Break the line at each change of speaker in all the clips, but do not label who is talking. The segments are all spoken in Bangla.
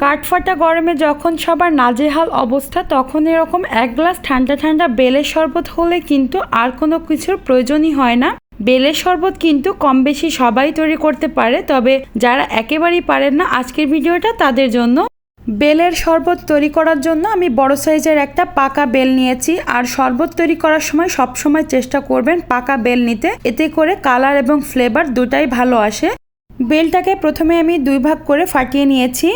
কাঠফাটা গরমে যখন সবার নাজেহাল অবস্থা, তখন এরকম এক গ্লাস ঠান্ডা ঠান্ডা বেলের শরবত হলে কিন্তু আর কোনো কিছুর প্রয়োজনই হয় না। বেলের শরবত কিন্তু কম বেশি সবাই তৈরি করতে পারে, তবে যারা একেবারেই পারেন না, আজকের ভিডিওটা তাদের জন্য। বেলের শরবত তৈরি করার জন্য আমি বড় সাইজের একটা পাকা বেল নিয়েছি। আর শরবত তৈরি করার সময় সবসময় চেষ্টা করবেন পাকা বেল নিতে, এতে করে কালার এবং ফ্লেভার দুটাই ভালো আসে। বেলটাকে প্রথমে আমি 2 ভাগ করে ফাটিয়ে নিয়েছি।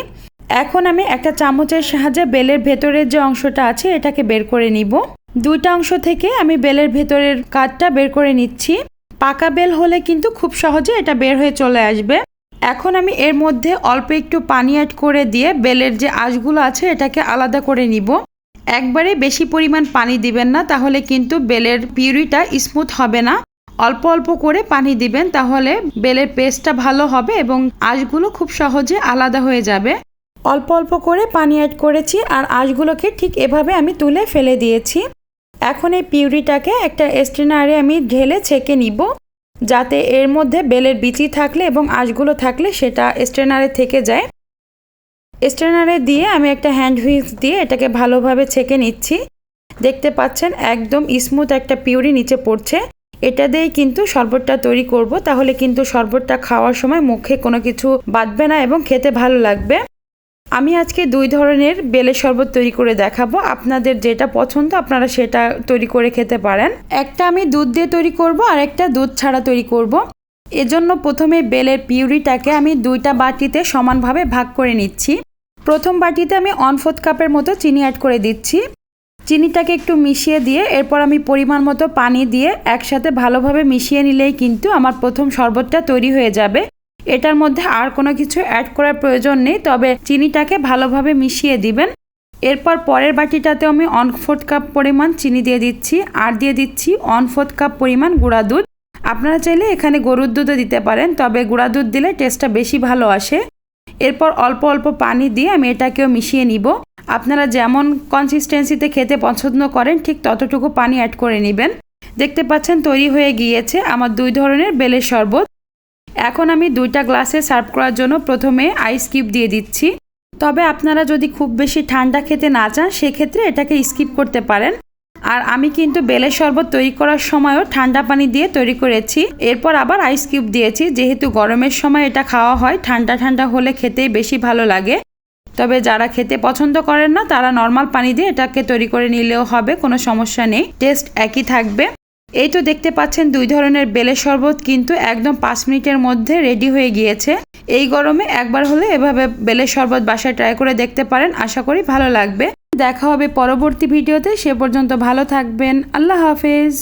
এখন আমি একটা চামচের সাহায্যে বেলের ভেতরের যে অংশটা আছে এটাকে বের করে নিব। 2টা অংশ থেকে আমি বেলের ভেতরের কাঠটা বের করে নিচ্ছি। পাকা বেল হলে কিন্তু খুব সহজে এটা বের হয়ে চলে আসবে। এখন আমি এর মধ্যে অল্প একটু পানি অ্যাড করে দিয়ে বেলের যে আঁশগুলো আছে এটাকে আলাদা করে নিব। একবারে বেশি পরিমাণ পানি দিবেন না, তাহলে কিন্তু বেলের পিউরিটা স্মুথ হবে না। অল্প অল্প করে পানি দিবেন, তাহলে বেলের পেস্টটা ভালো হবে এবং আঁশগুলো খুব সহজে আলাদা হয়ে যাবে। অল্প অল্প করে পানি অ্যাড করেছি আর আঁশগুলোকে ঠিক এভাবে আমি তুলে ফেলে দিয়েছি। এখন এই পিউরিটাকে একটা স্ট্রেনারে আমি ঢেলে ছেঁকে নিব, যাতে এর মধ্যে বেলের বিচি থাকলে এবং আঁশগুলো থাকলে সেটা স্ট্রেনারে থেকে যায়। স্ট্রেনারে দিয়ে আমি একটা হ্যান্ড হুইস্ক দিয়ে এটাকে ভালোভাবে ছেঁকে নিচ্ছি। দেখতে পাচ্ছেন একদম স্মুথ একটা পিউরি নিচে পড়ছে। এটা দিয়েই কিন্তু শরবতটা তৈরি করব, তাহলে কিন্তু শরবতটা খাওয়ার সময় মুখে কোনো কিছু বাঁধবে না এবং খেতে ভালো লাগবে। আমি আজকে 2 ধরনের বেলের শরবত তৈরি করে দেখাবো। আপনাদের যেটা পছন্দ আপনারা সেটা তৈরি করে খেতে পারেন। একটা আমি দুধ দিয়ে তৈরি করব আর একটা দুধ ছাড়া তৈরি করব। এজন্য প্রথমে বেলের পিউরিটাকে আমি 2টা বাটিতে সমানভাবে ভাগ করে নিচ্ছি। প্রথম বাটিতে আমি 1/4 কাপের মতো চিনি অ্যাড করে দিচ্ছি। চিনিটাকে একটু মিশিয়ে দিয়ে এরপর আমি পরিমাণ মতো পানি দিয়ে একসাথে ভালোভাবে মিশিয়ে নিলেই কিন্তু আমার প্রথম শরবতটা তৈরি হয়ে যাবে। এটার মধ্যে আর কোনো কিছু অ্যাড করার প্রয়োজন নেই, তবে চিনিটাকে ভালোভাবে মিশিয়ে দিবেন। এরপর পরের বাটিটাতেও আমি 1/4 কাপ পরিমাণ চিনি দিয়ে দিচ্ছি আর দিয়ে দিচ্ছি 1/4 কাপ পরিমাণ গুঁড়া দুধ। আপনারা চাইলে এখানে গরুর দুধও দিতে পারেন, তবে গুঁড়া দুধ দিলে টেস্টটা বেশি ভালো আসে। এরপর অল্প অল্প পানি দিয়ে আমি এটাকেও মিশিয়ে নিব। আপনারা যেমন কনসিস্টেন্সিতে খেতে পছন্দ করেন ঠিক ততটুকু পানি অ্যাড করে নেবেন। দেখতে পাচ্ছেন তৈরি হয়ে গিয়েছে আমার 2 ধরনের বেলের শরবত। এখন আমি 2টা গ্লাসে সার্ভ করার জন্য প্রথমে আইস কিউব দিয়ে দিচ্ছি। তবে আপনারা যদি খুব বেশি ঠান্ডা খেতে না চান সেক্ষেত্রে এটাকে স্কিপ করতে পারেন। আর আমি কিন্তু বেলের শরবত তৈরি করার সময়ও ঠান্ডা পানি দিয়ে তৈরি করেছি, এরপর আবার আইস কিউব দিয়েছি। যেহেতু গরমের সময় এটা খাওয়া হয়, ঠান্ডা ঠান্ডা হলে খেতেই বেশি ভালো লাগে। তবে যারা খেতে পছন্দ করেন না তারা নর্মাল পানি দিয়ে এটাকে তৈরি করে নিলেও হবে, কোনো সমস্যা নেই, টেস্ট একই থাকবে। এই তো দেখতে পাচ্ছেন 2 ধরনের বেলের শরবত কিন্তু একদম 5 মিনিটের মধ্যে রেডি হয়ে গিয়েছে। এই গরমে একবার হলে এভাবে বেলের শরবত বাসায় ট্রাই করে দেখতে পারেন, আশা করি ভালো লাগবে। দেখা হবে পরবর্তী ভিডিওতে, সে পর্যন্ত ভালো থাকবেন। আল্লাহ হাফেজ।